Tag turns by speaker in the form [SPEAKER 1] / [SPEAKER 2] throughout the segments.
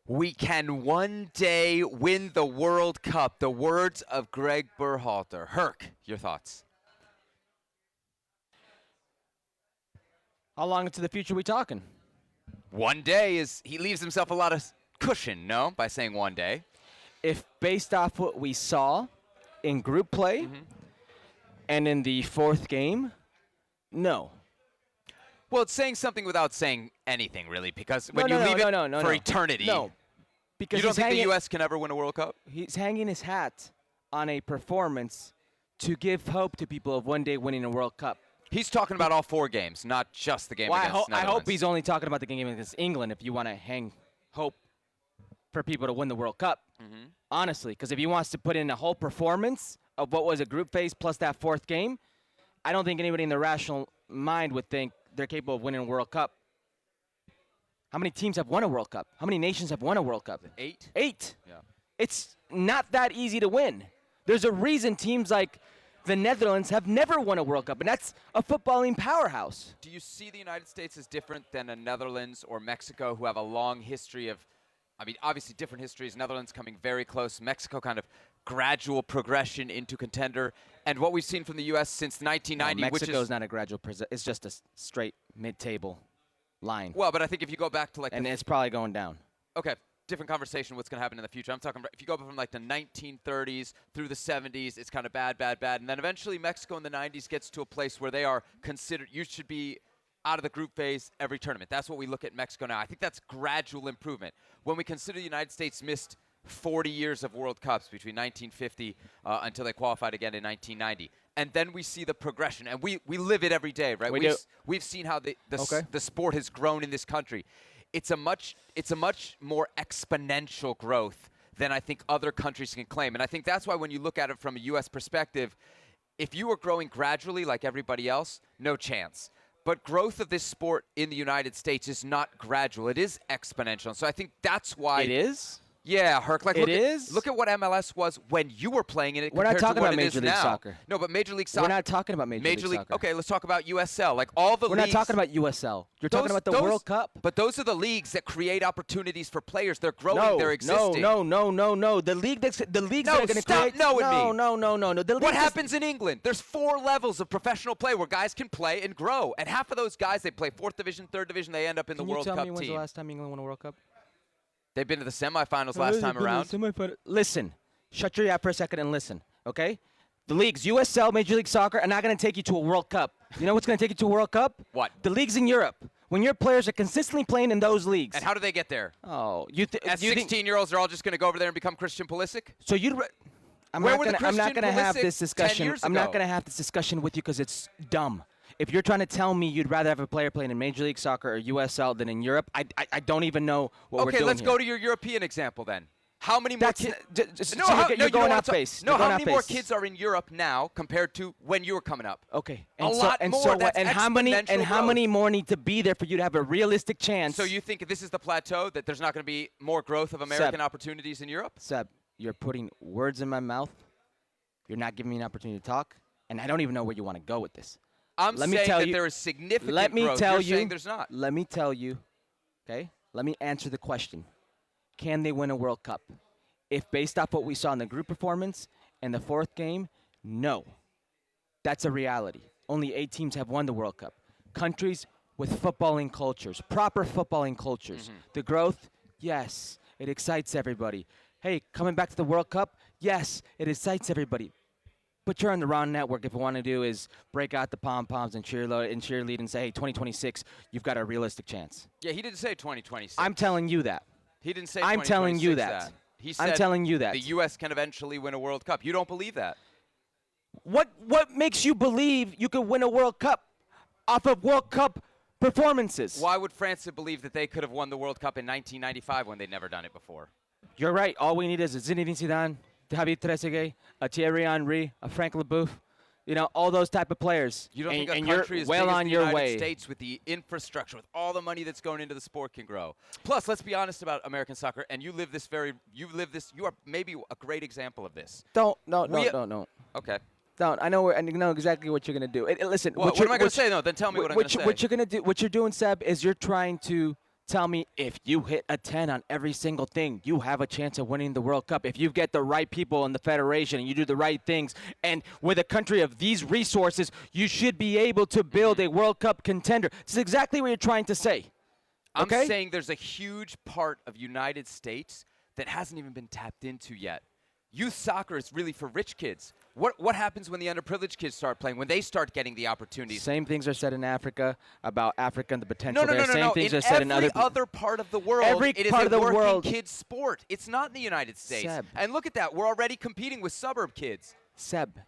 [SPEAKER 1] We can one day win the World Cup. The words of Greg Berhalter. Herc, your thoughts?
[SPEAKER 2] How long into the future are we talking?
[SPEAKER 1] One day is, he leaves himself a lot of cushion, no? By saying one day.
[SPEAKER 2] If based off what we saw in group play and in the fourth game, no.
[SPEAKER 1] Well, it's saying something without saying anything, really, because when
[SPEAKER 2] No,
[SPEAKER 1] you
[SPEAKER 2] no,
[SPEAKER 1] leave
[SPEAKER 2] no,
[SPEAKER 1] it
[SPEAKER 2] no, no,
[SPEAKER 1] for
[SPEAKER 2] no.
[SPEAKER 1] eternity,
[SPEAKER 2] No, because
[SPEAKER 1] you don't
[SPEAKER 2] he's
[SPEAKER 1] think the
[SPEAKER 2] hanging-
[SPEAKER 1] U.S. can ever win a World Cup?
[SPEAKER 2] He's hanging his hat on a performance to give hope to people of one day winning a World Cup.
[SPEAKER 1] He's talking about all 4 games, not just the game
[SPEAKER 2] Well,
[SPEAKER 1] against
[SPEAKER 2] I hope
[SPEAKER 1] Netherlands.
[SPEAKER 2] he's only talking about the game against England if you want to hang hope for people to win the World Cup. Honestly, because if he wants to put in a whole performance of what was a group phase plus that fourth game, I don't think anybody in their rational mind would think they're capable of winning a World Cup. How many teams have won a World Cup? How many nations have won a World Cup?
[SPEAKER 1] 8?
[SPEAKER 2] 8.
[SPEAKER 1] Yeah.
[SPEAKER 2] It's not that easy to win. There's a reason teams like the Netherlands have never won a World Cup, and that's a footballing powerhouse.
[SPEAKER 1] Do you see the United States as different than a Netherlands or Mexico who have a long history of, I mean, obviously different histories, Netherlands coming very close, Mexico kind of gradual progression into contender, and what we've seen from the U.S. since 1990, which
[SPEAKER 2] Mexico's
[SPEAKER 1] is
[SPEAKER 2] not a gradual it's just a straight mid-table line.
[SPEAKER 1] well, but I think if you go back to like
[SPEAKER 2] And
[SPEAKER 1] the,
[SPEAKER 2] it's probably going down.
[SPEAKER 1] okay, different conversation what's going to happen in the future. I'm talking about if you go from like the 1930s through the 70s, it's kind of bad, and then eventually Mexico in the 90s gets to a place where they are considered, you should be out of the group phase every tournament. That's what we look at Mexico now. I think that's gradual improvement. When we consider the United States missed 40 years of World Cups between 1950 until they qualified again in 1990. And then we see the progression, and we live it every day, right? We've seen how the sport has grown in this country. It's a much more exponential growth than I think other countries can claim. And I think that's why when you look at it from a U.S. perspective, if you were growing gradually like everybody else, no chance. But growth of this sport in the United States is not gradual. It is exponential. So I think that's why
[SPEAKER 2] It is?
[SPEAKER 1] Yeah, Herc. Like,
[SPEAKER 2] It
[SPEAKER 1] look at what MLS was when you were playing in it.
[SPEAKER 2] We're not
[SPEAKER 1] compared to
[SPEAKER 2] talking
[SPEAKER 1] what
[SPEAKER 2] about
[SPEAKER 1] it is
[SPEAKER 2] Major League
[SPEAKER 1] now.
[SPEAKER 2] Soccer.
[SPEAKER 1] No, but Major League Soccer.
[SPEAKER 2] We're not talking about Major League Soccer.
[SPEAKER 1] Okay, let's talk about USL. Like all the
[SPEAKER 2] We're
[SPEAKER 1] leagues.
[SPEAKER 2] not talking about USL. You're talking about the World Cup.
[SPEAKER 1] But those are the leagues that create opportunities for players. They're growing. They're existing.
[SPEAKER 2] No. The leagues that are going to create.
[SPEAKER 1] No.
[SPEAKER 2] The
[SPEAKER 1] What happens in England? There's 4 levels of professional play where guys can play and grow, and half of those guys they play 4th division, 3rd division. They end up in the World Cup team.
[SPEAKER 2] Can you tell me when's the last time England won a World Cup?
[SPEAKER 1] They've been to the semifinals last time around.
[SPEAKER 2] Listen, shut your yap for a second and listen, okay? The leagues, USL, Major League Soccer, are not going to take you to a World Cup. You know what's going to take you to a World Cup?
[SPEAKER 1] What?
[SPEAKER 2] The leagues in Europe. When your players are consistently playing in those leagues.
[SPEAKER 1] And how do they get there?
[SPEAKER 2] Oh,
[SPEAKER 1] As 16-years-olds, they're all just going to go over there and become Christian Pulisic?
[SPEAKER 2] So you'd. I'm
[SPEAKER 1] Where
[SPEAKER 2] not
[SPEAKER 1] were the
[SPEAKER 2] gonna, I'm not
[SPEAKER 1] Christian
[SPEAKER 2] going to have
[SPEAKER 1] Pulisic
[SPEAKER 2] this
[SPEAKER 1] 10
[SPEAKER 2] discussion.
[SPEAKER 1] years
[SPEAKER 2] I'm not
[SPEAKER 1] ago?
[SPEAKER 2] going to have this discussion with you because it's dumb. If you're trying to tell me you'd rather have a player playing in Major League Soccer or USL than in Europe, I don't even know what we're doing.
[SPEAKER 1] Okay, let's
[SPEAKER 2] here.
[SPEAKER 1] go to your European example then. How many more kids?
[SPEAKER 2] You're going off base.
[SPEAKER 1] No, how many more kids are in Europe now compared to when you were coming up?
[SPEAKER 2] Okay,
[SPEAKER 1] a lot more. That's
[SPEAKER 2] and how many more need to be there for you to have a realistic chance?
[SPEAKER 1] So you think this is the plateau, that there's not going to be more growth of American opportunities in Europe?
[SPEAKER 2] Seb, you're putting words in my mouth. You're not giving me an opportunity to talk, and I don't even know where you want to go with this.
[SPEAKER 1] I'm saying that there is significant growth. You're saying there's not.
[SPEAKER 2] Let me tell you, okay? Let me answer the question. Can they win a World Cup? If based off what we saw in the group performance and the fourth game, no. That's a reality. Only 8 teams have won the World Cup. Countries with footballing cultures, proper footballing cultures. The growth, yes, it excites everybody. Hey, coming back to the World Cup, yes, it excites everybody. But you're on the wrong network if you want to do is break out the pom-poms and cheerlead and say, hey, 2026, you've got a realistic chance.
[SPEAKER 1] Yeah, he didn't say 2026.
[SPEAKER 2] I'm telling you that.
[SPEAKER 1] He didn't say
[SPEAKER 2] I'm telling you that.
[SPEAKER 1] He said
[SPEAKER 2] I'm telling you that.
[SPEAKER 1] the U.S. can eventually win a World Cup. You don't believe that?
[SPEAKER 2] What makes you believe you could win a World Cup off of World Cup performances?
[SPEAKER 1] Why would France believe that they could have won the World Cup in 1995 when they'd never done it before?
[SPEAKER 2] You're right. All we need is a Zinedine Zidane, Javier Trezeguet, a Thierry Henry, a Frank Leboeuf. You know, all those type of players.
[SPEAKER 1] You don't think a
[SPEAKER 2] and
[SPEAKER 1] country
[SPEAKER 2] you're
[SPEAKER 1] as
[SPEAKER 2] well
[SPEAKER 1] big as
[SPEAKER 2] on
[SPEAKER 1] the
[SPEAKER 2] your
[SPEAKER 1] United
[SPEAKER 2] way.
[SPEAKER 1] States with the infrastructure, with all the money that's going into the sport can grow? Plus, let's be honest about American soccer, and you are maybe a great example of this.
[SPEAKER 2] No.
[SPEAKER 1] Okay.
[SPEAKER 2] Don't. I know exactly what you're going to do. Listen.
[SPEAKER 1] What am I going to say? No, then tell me what I'm going to say.
[SPEAKER 2] What you're going to do, what you're doing, Seb, is you're trying to Tell me, if you hit a 10 on every single thing, you have a chance of winning the World Cup. If you get the right people in the federation and you do the right things, and with a country of these resources, you should be able to build a World Cup contender. This is exactly what you're trying to say. Okay?
[SPEAKER 1] I'm saying there's a huge part of United States that hasn't even been tapped into yet. Youth soccer is really for rich kids. What happens when the underprivileged kids start playing, when they start getting the opportunities?
[SPEAKER 2] Same things are said in Africa about Africa and the potential there.
[SPEAKER 1] No.
[SPEAKER 2] Same things
[SPEAKER 1] in
[SPEAKER 2] are said in
[SPEAKER 1] other part of the world,
[SPEAKER 2] every
[SPEAKER 1] it is
[SPEAKER 2] part
[SPEAKER 1] a
[SPEAKER 2] of the
[SPEAKER 1] working
[SPEAKER 2] world.
[SPEAKER 1] kids sport. It's not in the United States.
[SPEAKER 2] Seb.
[SPEAKER 1] And look at that. We're already competing with suburb kids.
[SPEAKER 2] Seb,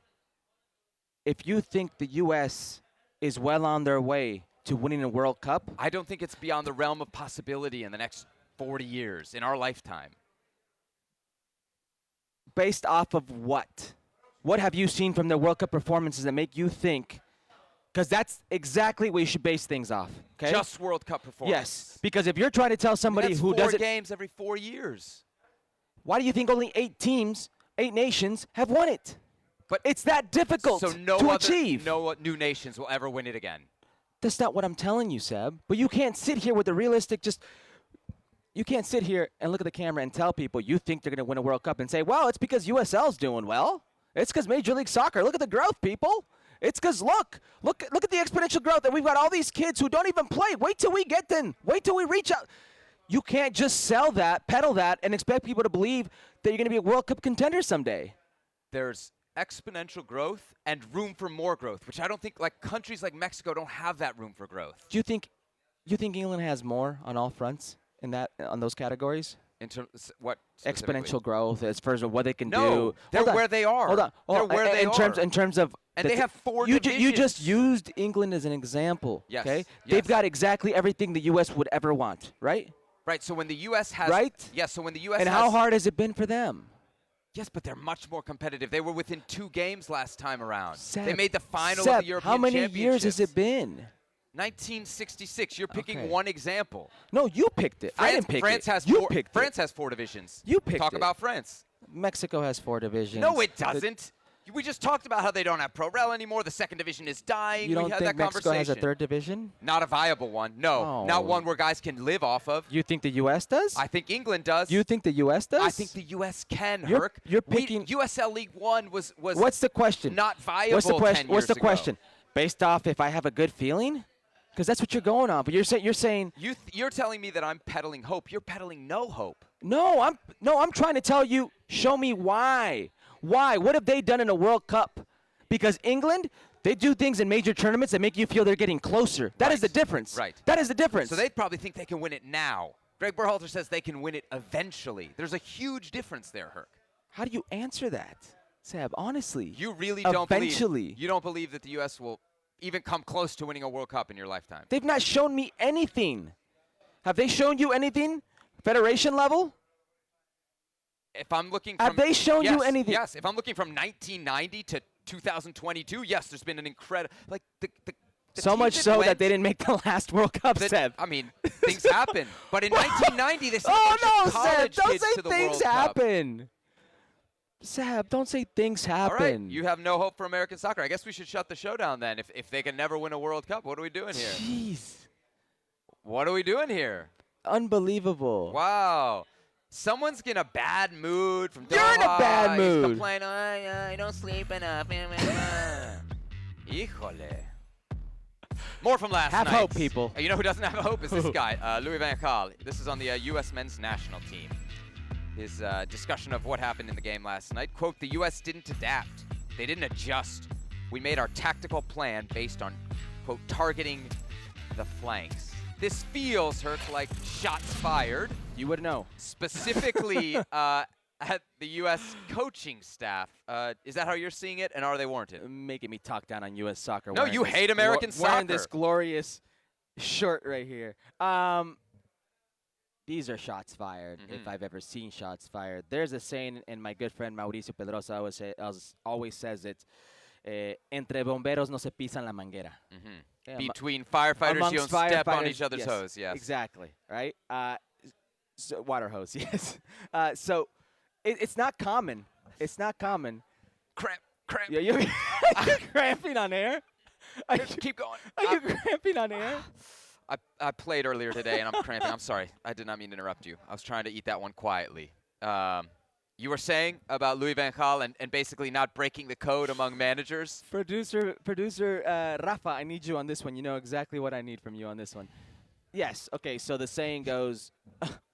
[SPEAKER 2] if you think the U.S. is well on their way to winning a World Cup,
[SPEAKER 1] I don't think it's beyond the realm of possibility in the next 40 years, in our lifetime.
[SPEAKER 2] based off of what? What have you seen from the World Cup performances that make you think? Because that's exactly what you should base things off. Okay.
[SPEAKER 1] Just World Cup performance.
[SPEAKER 2] Yes. Because if you're trying to tell somebody
[SPEAKER 1] that's
[SPEAKER 2] who
[SPEAKER 1] four
[SPEAKER 2] doesn't,
[SPEAKER 1] games every 4 years.
[SPEAKER 2] why do you think only 8 teams, 8 nations have won it?
[SPEAKER 1] But
[SPEAKER 2] it's that difficult to achieve.
[SPEAKER 1] No new nations will ever win it again.
[SPEAKER 2] That's not what I'm telling you, Seb. But you can't sit here with a realistic you can't sit here and look at the camera and tell people you think they're going to win a World Cup and say, well, it's because USL's doing well. It's because Major League Soccer. Look at the growth, people. It's because look at the exponential growth that we've got all these kids who don't even play. Wait till we get them. Wait till we reach out. You can't just sell that, peddle that, and expect people to believe that you're going to be a World Cup contender someday.
[SPEAKER 1] There's exponential growth and room for more growth, which I don't think, like, countries like Mexico don't have that room for growth.
[SPEAKER 2] Do you think England has more on all fronts on those categories?
[SPEAKER 1] In terms what
[SPEAKER 2] Exponential growth as far as what they can do.
[SPEAKER 1] No, they're where they are.
[SPEAKER 2] Hold on.
[SPEAKER 1] They're where they are.
[SPEAKER 2] In terms of
[SPEAKER 1] and they have 4 divisions.
[SPEAKER 2] You just used England as an example.
[SPEAKER 1] Yes.
[SPEAKER 2] Okay.
[SPEAKER 1] Yes.
[SPEAKER 2] They've got exactly everything the U.S. would ever want, right?
[SPEAKER 1] Right. So when the U.S. has
[SPEAKER 2] right.
[SPEAKER 1] Yes. So when the U.S.
[SPEAKER 2] and
[SPEAKER 1] has,
[SPEAKER 2] how hard has it been for them?
[SPEAKER 1] Yes, but they're much more competitive. They were within 2 games last time around.
[SPEAKER 2] Seb,
[SPEAKER 1] they made the final
[SPEAKER 2] Seb,
[SPEAKER 1] of the European
[SPEAKER 2] how many
[SPEAKER 1] Championships.
[SPEAKER 2] years has it been?
[SPEAKER 1] 1966. You're picking
[SPEAKER 2] Okay.
[SPEAKER 1] one example.
[SPEAKER 2] No, you picked it. I didn't pick
[SPEAKER 1] France
[SPEAKER 2] it.
[SPEAKER 1] has
[SPEAKER 2] you
[SPEAKER 1] four,
[SPEAKER 2] picked
[SPEAKER 1] France
[SPEAKER 2] it.
[SPEAKER 1] has 4 divisions.
[SPEAKER 2] You picked
[SPEAKER 1] Talk
[SPEAKER 2] it.
[SPEAKER 1] about France.
[SPEAKER 2] Mexico has 4 divisions.
[SPEAKER 1] No, it doesn't. We just talked about how they don't have Pro Rel anymore. The 2nd division is dying.
[SPEAKER 2] You don't
[SPEAKER 1] we had
[SPEAKER 2] think
[SPEAKER 1] that
[SPEAKER 2] Mexico has a
[SPEAKER 1] conversation.
[SPEAKER 2] 3rd division?
[SPEAKER 1] Not a viable one. No,
[SPEAKER 2] Oh.
[SPEAKER 1] not one where guys can live off of.
[SPEAKER 2] You think the U.S. does?
[SPEAKER 1] I think England does.
[SPEAKER 2] You think the U.S. does?
[SPEAKER 1] I think the U.S. can,
[SPEAKER 2] You're-
[SPEAKER 1] Herc.
[SPEAKER 2] you're picking-
[SPEAKER 1] USL League One was
[SPEAKER 2] What's the question?
[SPEAKER 1] not viable
[SPEAKER 2] What's the
[SPEAKER 1] 10
[SPEAKER 2] question? What's
[SPEAKER 1] years
[SPEAKER 2] the
[SPEAKER 1] ago.
[SPEAKER 2] question? Based off if I have a good feeling? Because that's what you're going on. But you're saying
[SPEAKER 1] You're telling me that I'm peddling hope. You're peddling no hope.
[SPEAKER 2] no. I'm trying to tell you. Show me why. Why? What have they done in a World Cup? Because England, they do things in major tournaments that make you feel they're getting closer. That is the difference.
[SPEAKER 1] Right.
[SPEAKER 2] That is the difference.
[SPEAKER 1] So they probably think they can win it now. Greg Berhalter says they can win it eventually. There's a huge difference there, Herc.
[SPEAKER 2] How do you answer that, Seb? Honestly,
[SPEAKER 1] You really don't
[SPEAKER 2] eventually.
[SPEAKER 1] believe. You don't believe that the U.S. will even come close to winning a World Cup in your lifetime.
[SPEAKER 2] They've not shown me anything. Have they shown you anything? Federation level?
[SPEAKER 1] If I'm looking
[SPEAKER 2] Have
[SPEAKER 1] from,
[SPEAKER 2] they shown you
[SPEAKER 1] yes,
[SPEAKER 2] anything?
[SPEAKER 1] Yes. If I'm looking from 1990 to 2022, yes, there's been an incredible the
[SPEAKER 2] So
[SPEAKER 1] team
[SPEAKER 2] much
[SPEAKER 1] that
[SPEAKER 2] so
[SPEAKER 1] went-
[SPEAKER 2] that they didn't make the last World Cup, Seb.
[SPEAKER 1] I mean, things happen. But in 1990, they sent a
[SPEAKER 2] Oh
[SPEAKER 1] bunch
[SPEAKER 2] no,
[SPEAKER 1] of
[SPEAKER 2] Seb!
[SPEAKER 1] college
[SPEAKER 2] Don't
[SPEAKER 1] kids
[SPEAKER 2] say
[SPEAKER 1] to the
[SPEAKER 2] things
[SPEAKER 1] World Cup.
[SPEAKER 2] happen. Seb, don't say things
[SPEAKER 1] All right,
[SPEAKER 2] happen.
[SPEAKER 1] you have no hope for American soccer. I guess we should shut the show down then. If they can never win a World Cup, what are we doing here?
[SPEAKER 2] Jeez,
[SPEAKER 1] What are we doing here?
[SPEAKER 2] unbelievable.
[SPEAKER 1] Wow. Someone's in a bad mood from
[SPEAKER 2] You're in a
[SPEAKER 1] Doha.
[SPEAKER 2] bad
[SPEAKER 1] He's
[SPEAKER 2] mood.
[SPEAKER 1] complaining, I don't sleep enough. Híjole. More from last
[SPEAKER 2] Have
[SPEAKER 1] night.
[SPEAKER 2] hope, people.
[SPEAKER 1] You know who doesn't have hope is this guy, Louis van Gaal. This is on the U.S. men's national team. His discussion of what happened in the game last night. Quote, the U.S. didn't adapt. They didn't adjust. We made our tactical plan based on, quote, targeting the flanks. This feels, Herc, like shots fired.
[SPEAKER 2] You would know.
[SPEAKER 1] Specifically at the U.S. coaching staff. Is that how you're seeing it, and are they warranted?
[SPEAKER 2] Making me talk down on U.S. soccer.
[SPEAKER 1] No,
[SPEAKER 2] wearing
[SPEAKER 1] you
[SPEAKER 2] this
[SPEAKER 1] hate American
[SPEAKER 2] Wearing
[SPEAKER 1] soccer.
[SPEAKER 2] this glorious shirt right here. These are shots fired, if I've ever seen shots fired. There's a saying, and my good friend Mauricio Pedrosa always says it, entre bomberos no se pisan la manguera. Okay,
[SPEAKER 1] Between firefighters, you don't
[SPEAKER 2] amongst
[SPEAKER 1] step on
[SPEAKER 2] firefighters,
[SPEAKER 1] each other's
[SPEAKER 2] yes,
[SPEAKER 1] hose. Yes.
[SPEAKER 2] Exactly, right? So water hose, yes. So it's not common. It's not common.
[SPEAKER 1] Cramp.
[SPEAKER 2] Yeah, you're cramping on air?
[SPEAKER 1] Keep going.
[SPEAKER 2] Are you cramping on air?
[SPEAKER 1] I played earlier today, and I'm cramping. I'm sorry. I did not mean to interrupt you. I was trying to eat that one quietly. You were saying about Louis van Gaal and basically not breaking the code among managers?
[SPEAKER 2] Producer Rafa, I need you on this one. You know exactly what I need from you on this one. Yes. Okay. So the saying goes,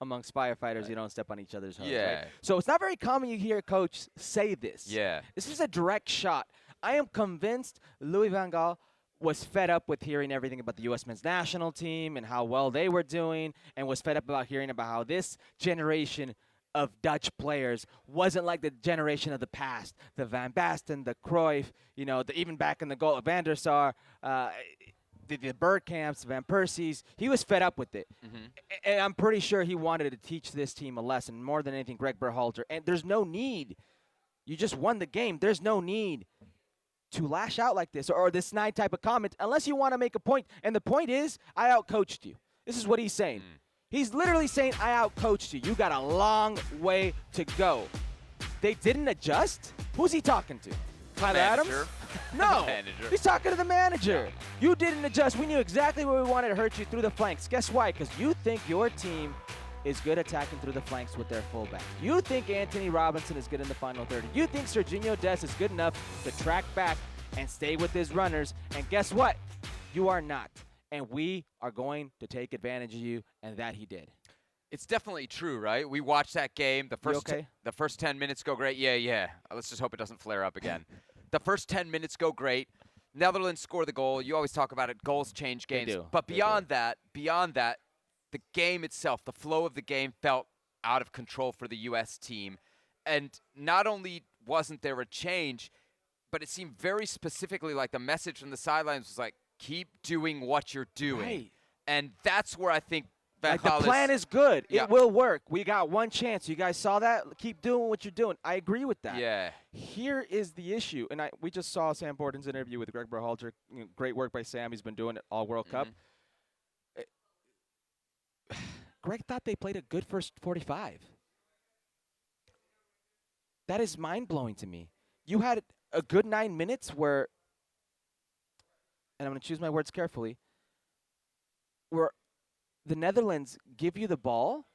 [SPEAKER 2] amongst firefighters, you don't step on each other's toes.
[SPEAKER 1] Yeah.
[SPEAKER 2] Right? So it's not very common you hear a coach say this.
[SPEAKER 1] Yeah.
[SPEAKER 2] This is a direct shot. I am convinced Louis van Gaal was fed up with hearing everything about the U.S. men's national team and how well they were doing, and was fed up about hearing about how this generation of Dutch players wasn't like the generation of the past, the Van Basten, the Cruyff, even back in the goal of Van der Sar, the Bergkamps, Van Persies. He was fed up with it. And I'm pretty sure he wanted to teach this team a lesson, more than anything, Greg Berhalter. And there's no need. You just won the game. There's no need to lash out like this or this snide type of comment unless you want to make a point. And the point is, I outcoached you. This is what he's saying. He's literally saying, I outcoached you. You got a long way to go. They didn't adjust? Who's he talking to? Tyler Adams? No. He's talking to the manager. Yeah. You didn't adjust. We knew exactly where we wanted to hurt you through the flanks. Guess why? Because you think your team is good attacking through the flanks with their fullback. You think Anthony Robinson is good in the final third. You think Serginho Dest is good enough to track back and stay with his runners. And guess what? You are not. And we are going to take advantage of you, and that he did.
[SPEAKER 1] It's definitely true, right? We watched that game. The first 10 minutes go great. Yeah. Let's just hope it doesn't flare up again. The first 10 minutes go great. Netherlands score the goal. You always talk about it. Goals change games.
[SPEAKER 2] They do.
[SPEAKER 1] But beyond that, the game itself, the flow of the game felt out of control for the U.S. team. And not only wasn't there a change, but it seemed very specifically like the message from the sidelines was like, keep doing what you're doing.
[SPEAKER 2] Right.
[SPEAKER 1] And that's where I think Van
[SPEAKER 2] Gaal the plan is good.
[SPEAKER 1] Yeah.
[SPEAKER 2] It will work. We got one chance. You guys saw that? Keep doing what you're doing. I agree with that.
[SPEAKER 1] Yeah.
[SPEAKER 2] Here is the issue. And we just saw Sam Borden's interview with Greg Berhalter. Great work by Sam. He's been doing it all World Cup. Greg thought they played a good first 45. That is mind-blowing to me. You had a good 9 minutes where, and I'm going to choose my words carefully, where the Netherlands give you the ball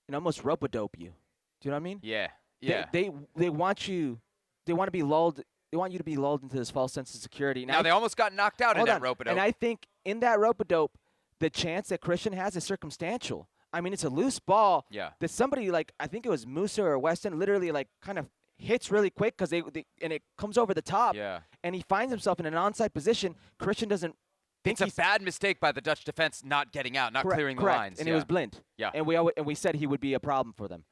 [SPEAKER 2] and almost rope-a-dope you. Do you know what I mean?
[SPEAKER 1] Yeah.
[SPEAKER 2] They want you. They want to be lulled. They want you to be lulled into this false sense of security.
[SPEAKER 1] Now they almost got knocked out in that rope-a-dope.
[SPEAKER 2] And I think in that rope-a-dope, the chance that Christian has is circumstantial. I mean, it's a loose ball that somebody, like, I think it was Musa or Weston, literally, like, kind of hits really quick because and it comes over the top.
[SPEAKER 1] Yeah.
[SPEAKER 2] And he finds himself in an onside position. Christian doesn't think
[SPEAKER 1] it's a bad mistake by the Dutch defense not getting out, not clearing the lines.
[SPEAKER 2] And it was Blind.
[SPEAKER 1] Yeah.
[SPEAKER 2] And we said he would be a problem for them.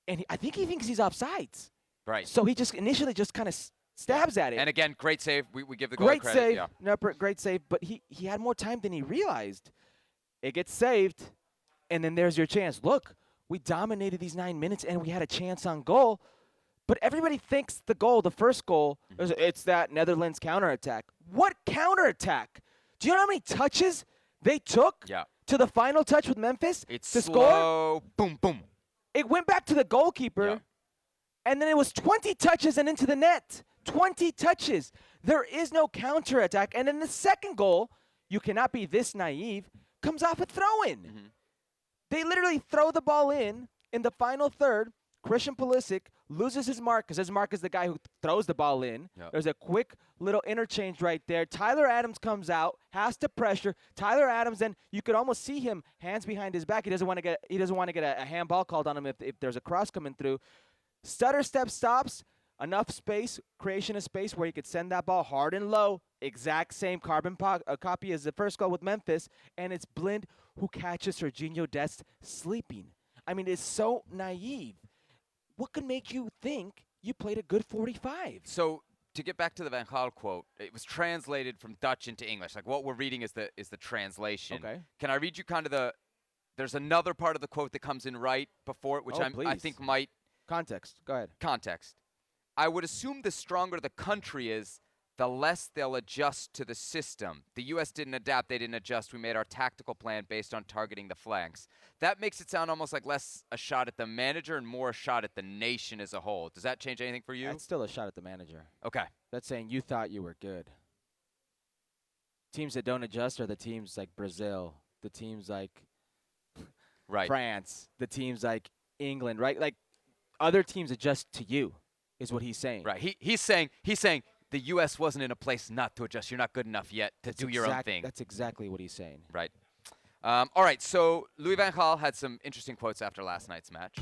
[SPEAKER 2] And I think he thinks he's offsides.
[SPEAKER 1] Right.
[SPEAKER 2] So he just initially just kind of stabs at it.
[SPEAKER 1] And again, great save. We give the goal credit.
[SPEAKER 2] Great save. No, great save. But he had more time than he realized. It gets saved, and then there's your chance. Look, we dominated these 9 minutes, and we had a chance on goal. But everybody thinks the first goal, it's that Netherlands counterattack. What counterattack? Do you know how many touches they took to the final touch with Memphis to score?
[SPEAKER 1] Boom, boom.
[SPEAKER 2] It went back to the goalkeeper, and then it was 20 touches and into the net. 20 touches. There is no counterattack. And then the second goal, you cannot be this naive, comes off a throw-in. They literally throw the ball in the final third. Christian Pulisic loses his mark because his mark is the guy who throws the ball in. There's a quick little interchange right there. Tyler Adams comes out, has to pressure. Tyler Adams, then you could almost see him hands behind his back. He doesn't want to get a handball called on him if there's a cross coming through. Stutter step stops, enough space, creation of space where he could send that ball hard and low. Exact same carbon copy as the first goal with Memphis, and it's Blind who catches Serginho Dest sleeping. I mean, it's so naive. What could make you think you played a good 45?
[SPEAKER 1] So to get back to the Van Gaal quote, it was translated from Dutch into English. Like what we're reading is the translation.
[SPEAKER 2] Okay.
[SPEAKER 1] Can I read you kind of there's another part of the quote that comes in right before it, which I think might.
[SPEAKER 2] Context. Go ahead.
[SPEAKER 1] Context. I would assume the stronger the country is, the less they'll adjust to the system. The U.S. didn't adapt. They didn't adjust. We made our tactical plan based on targeting the flanks. That makes it sound almost like less a shot at the manager and more a shot at the nation as a whole. Does that change anything for you?
[SPEAKER 2] That's still a shot at the manager.
[SPEAKER 1] Okay.
[SPEAKER 2] That's saying you thought you were good. teams that don't adjust are the teams like Brazil, the teams like
[SPEAKER 1] Right.
[SPEAKER 2] France, the teams like England, right? Like other teams adjust to you, is what he's saying.
[SPEAKER 1] Right. He's saying the U.S. wasn't in a place not to adjust. You're not good enough yet to do your own thing.
[SPEAKER 2] That's exactly what he's saying.
[SPEAKER 1] Right. All right. So Louis van Gaal had some interesting quotes after last night's match.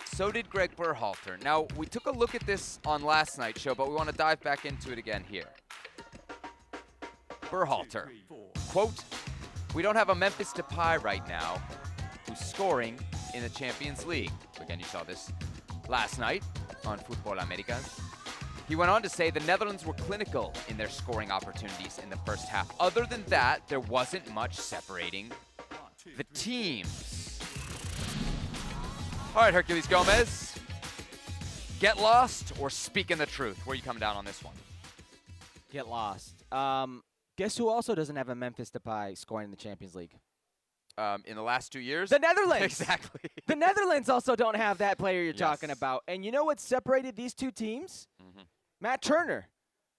[SPEAKER 1] So did Greg Berhalter. Now, we took a look at this on last night's show, but we want to dive back into it again here. Berhalter, quote, "We don't have a Memphis Depay right now who's scoring in the Champions League." Again, you saw this last night on Futbol Americas. He went on to say the Netherlands were clinical in their scoring opportunities in the first half. Other than that, there wasn't much separating the teams. All right, Herculez Gomez. Get lost or speaking the truth? Where are you coming down on this one?
[SPEAKER 2] Get lost. Guess who also doesn't have a Memphis Depay scoring in the Champions League?
[SPEAKER 1] In the last 2 years?
[SPEAKER 2] The Netherlands.
[SPEAKER 1] Exactly.
[SPEAKER 2] The Netherlands also don't have that player you're
[SPEAKER 1] Yes.
[SPEAKER 2] talking about. And you know what separated these two teams? Matt Turner.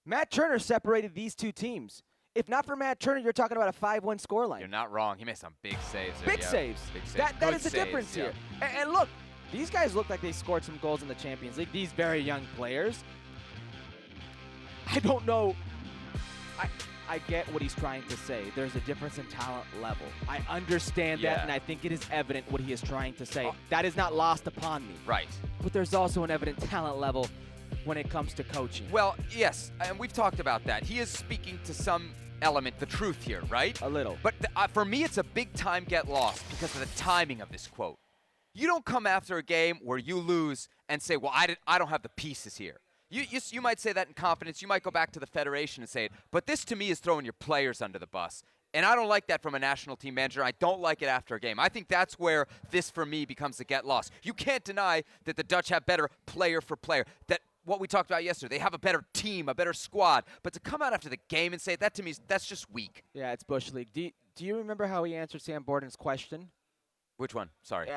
[SPEAKER 2] Matt Turner separated these two teams. If not for Matt Turner, you're talking about a 5-1 scoreline.
[SPEAKER 1] You're not wrong. He made some big saves there.
[SPEAKER 2] Big
[SPEAKER 1] yeah.
[SPEAKER 2] saves.
[SPEAKER 1] Big saves.
[SPEAKER 2] That
[SPEAKER 1] Good
[SPEAKER 2] is the
[SPEAKER 1] saves,
[SPEAKER 2] difference
[SPEAKER 1] yeah.
[SPEAKER 2] here. And look, these guys look like they scored some goals in the Champions League. These very young players. I don't know. I get what he's trying to say. There's a difference in talent level. I understand
[SPEAKER 1] Yeah.
[SPEAKER 2] that, and I think it is evident what he is trying to say. That is not lost upon me.
[SPEAKER 1] Right.
[SPEAKER 2] But there's also an evident talent level when it comes to coaching.
[SPEAKER 1] Well, yes, and we've talked about that. He is speaking to some element, the truth here, right?
[SPEAKER 2] A little.
[SPEAKER 1] But for me, it's a big time get lost because of the timing of this quote. You don't come after a game where you lose and say, well, I don't have the pieces here. You might say that in confidence. You might go back to the federation and say it. But this, to me, is throwing your players under the bus. And I don't like that from a national team manager. I don't like it after a game. I think that's where this, for me, becomes a get lost. You can't deny that the Dutch have better player for player. That what we talked about yesterday, they have a better team, a better squad. But to come out after the game and say that, to me, that's just weak.
[SPEAKER 2] Yeah, it's Bush League. Do you remember how he answered Sam Borden's question?
[SPEAKER 1] Which one? Sorry.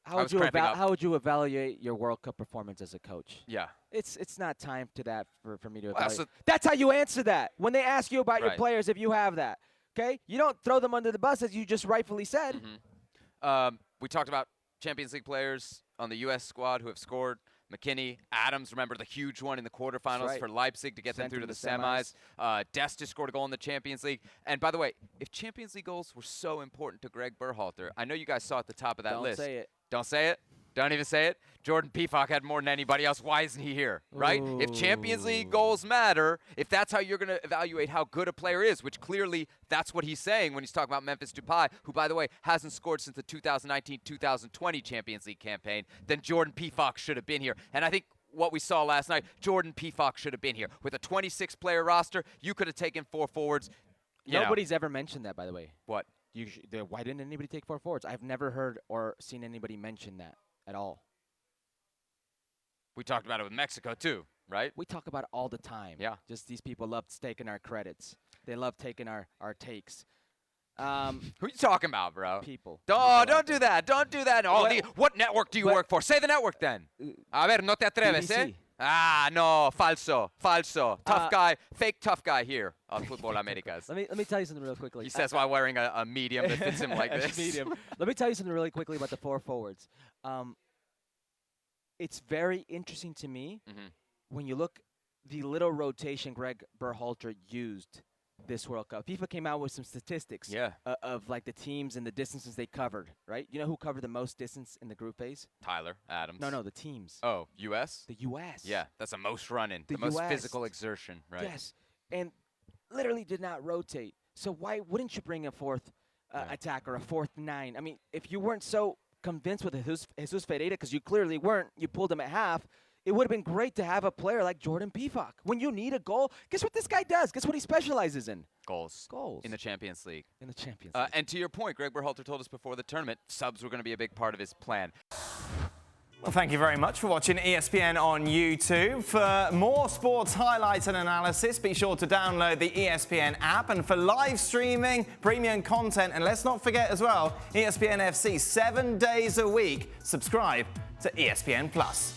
[SPEAKER 2] How would you evaluate your World Cup performance as a coach?
[SPEAKER 1] Yeah.
[SPEAKER 2] It's not time to that for me to
[SPEAKER 1] Well,
[SPEAKER 2] evaluate. That's how you answer that. When they ask you about your
[SPEAKER 1] Right.
[SPEAKER 2] players, if you have that. Okay? You don't throw them under the bus, as you just rightfully said.
[SPEAKER 1] We talked about Champions League players on the U.S. squad who have scored. McKinney, Adams, remember the huge one in the quarterfinals
[SPEAKER 2] right.
[SPEAKER 1] for Leipzig to get them
[SPEAKER 2] Sent
[SPEAKER 1] through to
[SPEAKER 2] them
[SPEAKER 1] the
[SPEAKER 2] to the
[SPEAKER 1] semis. Dest just scored a goal in the Champions League. And by the way, if Champions League goals were so important to Greg Berhalter, I know you guys saw at the top of that
[SPEAKER 2] Don't
[SPEAKER 1] list.
[SPEAKER 2] say it.
[SPEAKER 1] Don't say it. Don't even say it. Jordan Pefok had more than anybody else. Why isn't he here, right? If Champions League goals matter, if that's how you're going to evaluate how good a player is, which clearly that's what he's saying when he's talking about Memphis Depay, who, by the way, hasn't scored since the 2019-2020 Champions League campaign, then Jordan Pefok should have been here. And I think what we saw last night, Jordan Pefok should have been here. With a 26-player roster, you could have taken 4 forwards.
[SPEAKER 2] Nobody's ever mentioned that, by the way.
[SPEAKER 1] What?
[SPEAKER 2] Why didn't anybody take 4 forwards? I've never heard or seen anybody mention that at all.
[SPEAKER 1] We talked about it with Mexico, too, right?
[SPEAKER 2] We talk about it all the time.
[SPEAKER 1] Yeah.
[SPEAKER 2] Just these people love taking our credits. They love taking our takes.
[SPEAKER 1] Who you talking about, bro?
[SPEAKER 2] People.
[SPEAKER 1] Don't do that. Don't do that. Oh, what network do you work for? Say the network then. A ver, no te atreves, eh?
[SPEAKER 2] BBC.
[SPEAKER 1] Ah, no, falso. Tough guy, fake tough guy here on Futbol Americas.
[SPEAKER 2] Let me tell you something real quickly.
[SPEAKER 1] He says while wearing a medium that fits him like this.
[SPEAKER 2] Medium. Let me tell you something really quickly about the 4 forwards. It's very interesting to me when you look the little rotation Greg Berhalter used this World Cup. FIFA came out with some statistics of like the teams and the distances they covered, right? You know who covered the most distance in the group phase?
[SPEAKER 1] Tyler Adams.
[SPEAKER 2] No, the teams.
[SPEAKER 1] Oh, U.S.?
[SPEAKER 2] The U.S.
[SPEAKER 1] Yeah, that's the most running, the
[SPEAKER 2] The
[SPEAKER 1] most
[SPEAKER 2] US.
[SPEAKER 1] physical exertion, right?
[SPEAKER 2] Yes, and literally did not rotate. So why wouldn't you bring a 4th attacker, a 4th 9? I mean, if you weren't so convinced with Jesus Ferreira, because you clearly weren't, you pulled him at half, it would have been great to have a player like Jordan Pefok. When you need a goal, guess what this guy does? Guess what he specializes in?
[SPEAKER 1] Goals. In the Champions League.
[SPEAKER 2] In the Champions League.
[SPEAKER 1] And to your point, Greg Berhalter told us before the tournament, subs were going to be a big part of his plan.
[SPEAKER 3] Well, thank you very much for watching ESPN on YouTube. For more sports highlights and analysis, be sure to download the ESPN app. And for live streaming, premium content, and let's not forget as well, ESPN FC 7 days a week. Subscribe to ESPN Plus.